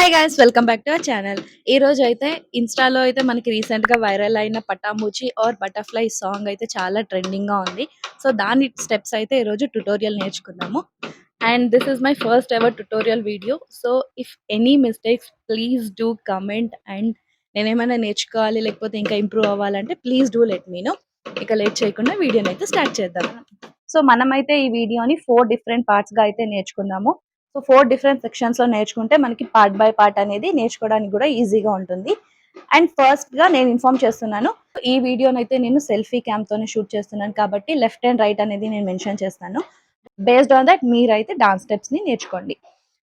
Hi guys, welcome back to our channel. ఈ రోజు అయితే ఇన్స్టాలో అయితే మనకి రీసెంట్ గా వైరల్ అయిన పటాముచి ఆర్ బటర్ఫ్లై సాంగ్ అయితే చాలా ట్రెండింగ్ గా ఉంది. సో దాని స్టెప్స్ అయితే ఈ రోజు ట్యుటోరియల్ నేర్చుకుందాము. And this is my first ever tutorial video. So if any mistakes please do comment. And నేనేమైనా నేర్చుకోవాలి లేకపోతే ఇంకా ఇంప్రూవ్ అవ్వాలంటే please do let me know. ఇక లేట్ చేయకుండా వీడియోని అయితే స్టార్ట్ చేద్దాం. సో మనమైతే ఈ వీడియోని 4 డిఫరెంట్ పార్ట్స్ గా అయితే నేర్చుకుందాము. సో 4 డిఫరెంట్ సెక్షన్స్ లో నేర్చుకుంటే మనకి పార్ట్ బై పార్ట్ అనేది నేర్చుకోవడానికి కూడా ఈజీగా ఉంటుంది. అండ్ ఫస్ట్ గా నేను ఇన్ఫార్మ్ చేస్తున్నాను, ఈ వీడియోని అయితే నేను సెల్ఫీ క్యామ్ తోనే షూట్ చేస్తున్నాను కాబట్టి లెఫ్ట్ అండ్ రైట్ అనేది నేను మెన్షన్ చేస్తాను. బేస్డ్ ఆన్ దట్ మీరైతే డాన్స్ స్టెప్స్ ని నేర్చుకోండి.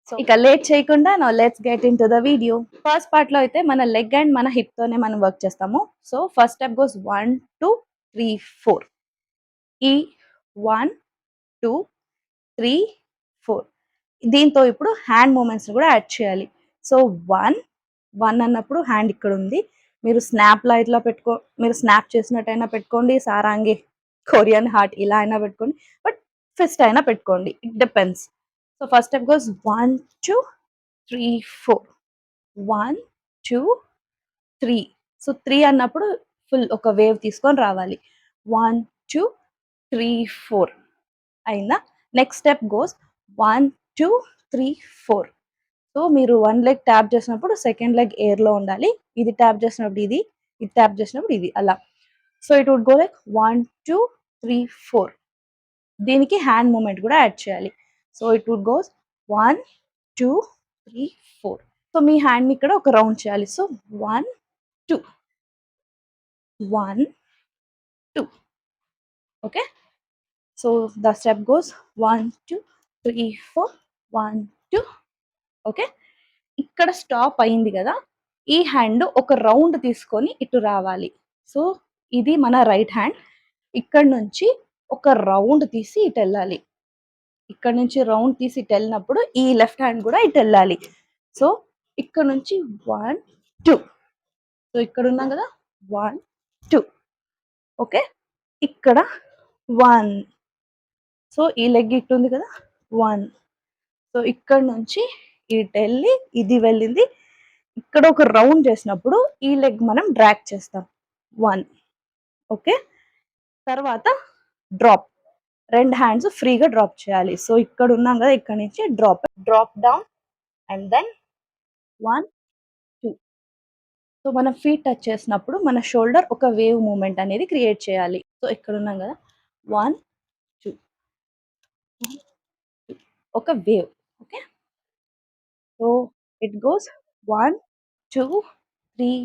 సో ఇక లేట్ చేయకుండా now let's get in to the video. First part లో అయితే మన లెగ్ అండ్ మన హిప్ తోనే మనం వర్క్ చేస్తాము. So first step goes 1 2 3 4. ఈ 1 2 3 4. దీంతో ఇప్పుడు హ్యాండ్ మూమెంట్స్ కూడా యాడ్ చేయాలి. సో 1 1 అన్నప్పుడు హ్యాండ్ ఇక్కడ ఉంది. మీరు స్నాప్ లా ఇట్లా మీరు స్నాప్ చేసినట్టయినా పెట్టుకోండి, సారాంగి కొరియన్ హార్ట్ ఇలా అయినా పెట్టుకోండి, బట్ ఫిస్ట్ అయినా పెట్టుకోండి, it depends. So first step goes 1 2 3 4. 1 2 3. So 3 అన్నప్పుడు ఫుల్ ఒక వేవ్ తీసుకొని రావాలి. 1 2 3 4 అయిందా? Next step goes 1 2 3 4. సో మీరు 1 లెగ్ ట్యాప్ చేసినప్పుడు సెకండ్ లెగ్ ఎయిర్ లో ఉండాలి, ఇది ట్యాప్ చేసినప్పుడు ఇది, ఇది ట్యాప్ చేసినప్పుడు ఇది, అలా. So it would go like 1 2 3 4. దీనికి హ్యాండ్ మూమెంట్ కూడా యాడ్ చేయాలి. So it would goes 1 2 3 4. So మీ హ్యాండ్ ఇక్కడ ఒక రౌండ్ చేయాలి. So 1 2 1 2. Okay. So the step goes 1 2 3 4 1 2. Okay. ఇక్కడ స్టాప్ అయింది కదా, ఈ హ్యాండ్ ఒక రౌండ్ తీసుకొని ఇటు రావాలి. సో ఇది మన రైట్ హ్యాండ్. ఇక్కడ నుంచి ఒక రౌండ్ తీసి ఇటు వెళ్ళాలి. ఇక్కడ నుంచి రౌండ్ తీసి ఇటు వెళ్ళినప్పుడు ఈ లెఫ్ట్ హ్యాండ్ కూడా ఇటు వెళ్ళాలి. సో ఇక్కడ నుంచి 1 2. సో ఇక్కడ ఉన్నాం కదా, 1 2. ఓకే. ఇక్కడ 1. సో ఈ లెగ్ ఇటు ఉంది కదా, 1. సో ఇక్కడ నుంచి ఇటు వెళ్ళి ఇది వెళ్ళింది. ఇక్కడ ఒక రౌండ్ చేసినప్పుడు ఈ లెగ్ మనం డ్రాగ్ చేస్తాం, 1. ఓకే. తర్వాత డ్రాప్, రెండు హ్యాండ్స్ ఫ్రీగా డ్రాప్ చేయాలి. సో ఇక్కడ ఉన్నాం కదా, ఇక్కడ నుంచి drop down and then 1 2. So మనం ఫీట్ టచ్ చేసినప్పుడు మన షోల్డర్ ఒక వేవ్ మూమెంట్ అనేది క్రియేట్ చేయాలి. సో ఇక్కడ ఉన్నాం కదా, 1 2 ఒక wave. Okay. So it goes 1 2 3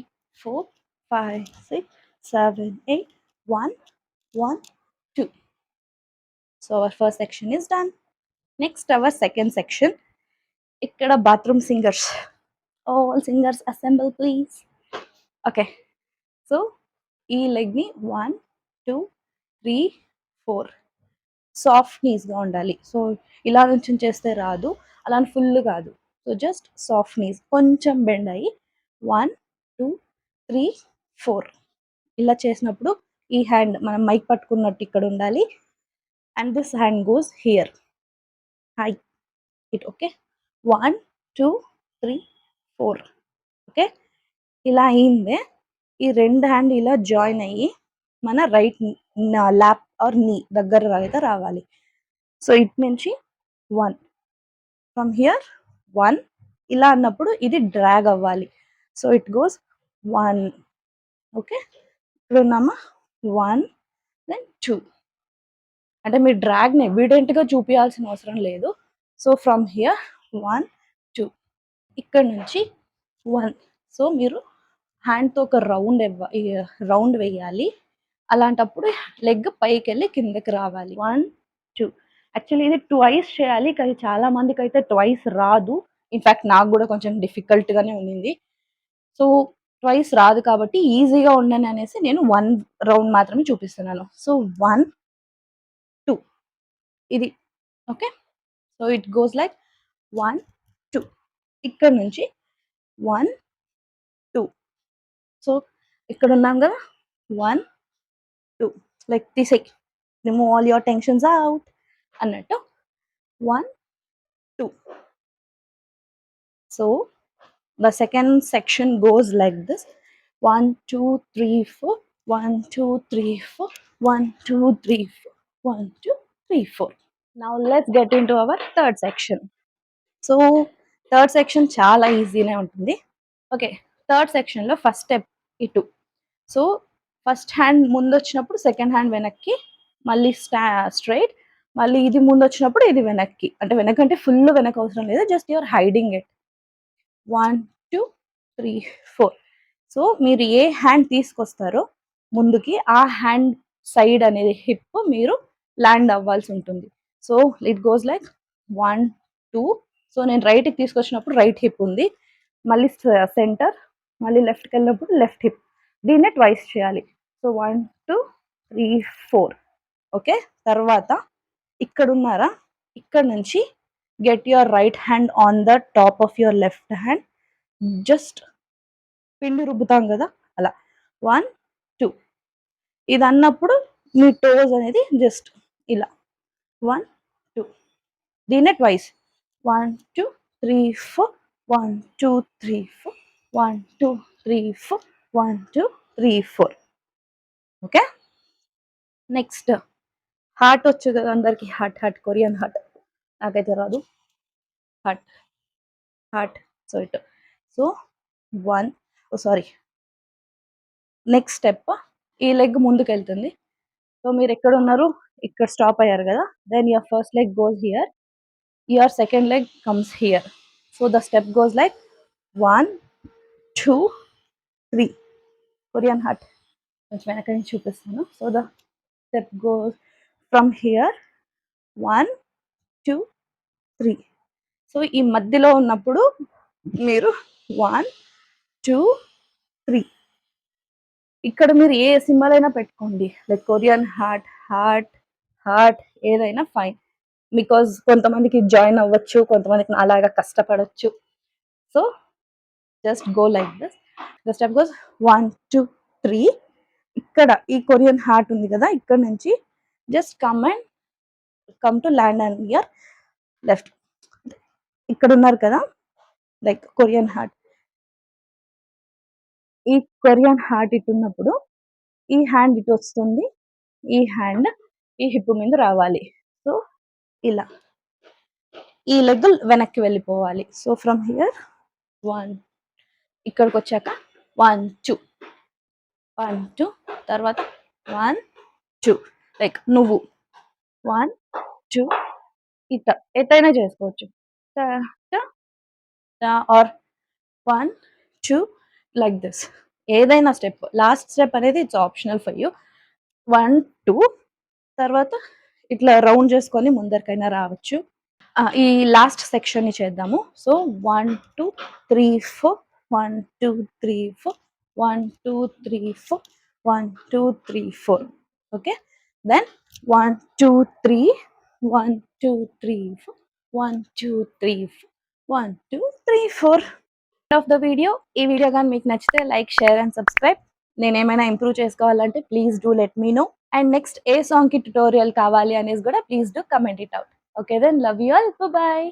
4 5 6 7 8 1 1 2. So our first section is done. Next our second section. Ikkada bathroom singers. All singers assemble please. Okay. So ఈ లెగ్ ని 1 2 3 4 సాఫ్ట్ నీస్ గా ఉండాలి. సో ఇలా నుంచి చేస్తే రాదు, అలా ఫుల్ కాదు. సో జస్ట్ సాఫ్ట్ నీస్, కొంచెం బెండ్ అయ్యి 1 2 3 4 ఇలా చేసినప్పుడు ఈ హ్యాండ్ మనం మైక్ పట్టుకున్నట్టు ఇక్కడ ఉండాలి. And this hand goes here, high it. Okay. 1 2 3 4. Okay. ఇలా అయిందే, ఈ రెండు హ్యాండ్ ఇలా జాయిన్ అయ్యి మన రైట్ ల్యాప్ ఆర్ నీ దగ్గర అయితే రావాలి. సో ఇట్ నుంచి 1 ఫ్రమ్ హియర్ 1 ఇలా అన్నప్పుడు ఇది డ్రాగ్ అవ్వాలి. So it goes 1. ఓకే. ఇప్పుడు ఉన్నామా, 1 దెన్ 2. అంటే మీరు డ్రాగ్ని ఎవిడెంట్గా చూపించాల్సిన అవసరం లేదు. So from here 1 2. ఇక్కడ నుంచి 1. సో మీరు హ్యాండ్తో ఒక రౌండ్ వేయాలి. అలాంటప్పుడు లెగ్ పైకి వెళ్ళి కిందకి రావాలి. 1 2. యాక్చువల్లీ ఇది ట్వైస్ చేయాలి, కానీ చాలా మందికి అయితే ట్వైస్ రాదు. ఇన్ఫ్యాక్ట్ నాకు కూడా కొంచెం డిఫికల్ట్గానే ఉండింది. సో ట్వైస్ రాదు కాబట్టి ఈజీగా ఉండని అనేసి నేను 1 రౌండ్ మాత్రమే చూపిస్తున్నాను. సో 1 2 ఇది. Okay. So it goes like 1 2. ఇక్కడ నుంచి 1 2. సో ఇక్కడ ఉన్నాం కదా, 1 2. లైక్ తీసేయి, remove all your tensions out అన్నట్టు. 1 2. So The second section goes like this: 1, 2, 3, 4, 1, 2, 3, 4, 1, 2, 3, 4, 1, 2, 3, 4. Now let's get into our third section. So third section చాలా ఈజీనే ఉంటుంది. ఓకే, థర్డ్ సెక్షన్లో ఫస్ట్ స్టెప్ ఇటు. సో ఫస్ట్ హ్యాండ్ ముందు వచ్చినప్పుడు సెకండ్ హ్యాండ్ వెనక్కి, మళ్ళీ స్ట్రైట్, మళ్ళీ ఇది ముందు వచ్చినప్పుడు ఇది వెనక్కి. అంటే వెనకంటే ఫుల్ వెనక అవసరం లేదు, just your hiding it. 1, 2, 3, 4. So మీరు ఏ హ్యాండ్ తీసుకొస్తారో ముందుకి, ఆ హ్యాండ్ సైడ్ అనేది హిప్ మీరు ల్యాండ్ అవ్వాల్సి ఉంటుంది. So it goes like 1, 2. So నేను రైట్కి తీసుకొచ్చినప్పుడు రైట్ హిప్ ఉంది, మళ్ళీ సెంటర్, మళ్ళీ లెఫ్ట్కి వెళ్ళినప్పుడు లెఫ్ట్ హిప్. దీన్నే ట్వైస్ చేయాలి. సో 1, 2, 3, 4. ఓకే, తర్వాత ఇక్కడ ఉన్నారా, ఇక్కడ నుంచి get your right hand on the top of your left hand. Just పిండి రుబ్బుతాం కదా అలా. 1, 2. ఇది అన్నప్పుడు మీ టోస్ అనేది జస్ట్ ఇలా 1, 2. దీన్నే ట్వైస్. 1, 2, 3, 4. 1, 2, 3, 4. 1, 2, 3, 4. 1, 2, 3, 4. ఓకే, నెక్స్ట్ హార్ట్ వచ్చు కదా అందరికి. హార్ట్ కొరియన్ హార్ట్, నాకైతే రాదు. హార్ట్ హార్ట్ సో ఇటు. సో 1, సారీ, నెక్స్ట్ స్టెప్ ఈ లెగ్ ముందుకు వెళ్తుంది. సో మీరు ఎక్కడ ఉన్నారు, ఇక్కడ స్టాప్ అయ్యారు కదా. Then your first leg goes here, your second leg comes here. So the step goes like 1, 2, 3. Korean heart కొంచెం వెనక నుంచి చూపిస్తాను. So the step goes from here 1, 2, 3. So ఈ మధ్యలో ఉన్నప్పుడు మీరు 1, 2, 3. ఇక్కడ మీరు ఏ సింబల్ అయినా పెట్టుకోండి, లైక్ కొరియన్ హార్ట్, హార్ట్ ఏదైనా ఫైన్. బికాజ్ కొంతమందికి జాయిన్ అవ్వచ్చు, కొంతమందికి అలాగా కష్టపడవచ్చు. So just go like this. The step goes 1, 2, 3. ఇక్కడ ఈ కొరియన్ హార్ట్ ఉంది కదా, ఇక్కడ నుంచి just come to land and your left. ఇక్కడ ఉన్నారు కదా, లైక్ కొరియన్ హార్ట్. ఈ కొరియన్ హార్ట్ ఇటు ఉన్నప్పుడు ఈ హ్యాండ్ ఇటు వస్తుంది, ఈ హ్యాండ్ ఈ హిప్ మీద రావాలి. సో ఇలా ఈ లెగ్ వెనక్కి వెళ్ళిపోవాలి. సో ఫ్రమ్ హియర్ 1, ఇక్కడికి వచ్చాక 1, 2, 1, 2. తర్వాత 1, 2. లైక్ నువ్వు 1, 2. ఇట ఎటైనా చేసుకోవచ్చు, ఆర్ 1, 2 లైక్ దిస్. ఏదైనా స్టెప్, లాస్ట్ స్టెప్ అనేది ఇట్స్ ఆప్షనల్ ఫర్ యూ. 1, 2. తర్వాత ఇట్లా రౌండ్ చేసుకొని ముందరికైనా రావచ్చు. ఈ లాస్ట్ సెక్షన్ని చేద్దాము. So 1, 2, 3, 4. 1, 2, 3, 4. 1, 2, 3, 4. 1, 2, 3, 4. Okay, then 1, 2, 3. 1, 2, 3, 4. 1, 2, 3, 4. 1, 2, 3, 4. Of the video. ఈ వీడియో కానీ మీకు నచ్చితే లైక్, షేర్ అండ్ సబ్స్క్రైబ్. నేను ఏమైనా ఇంప్రూవ్ చేసుకోవాలంటే please do let me know. And next ఏ సాంగ్కి ట్యుటోరియల్ కావాలి అనేసి కూడా please do comment it out. Okay then, love you all, bye.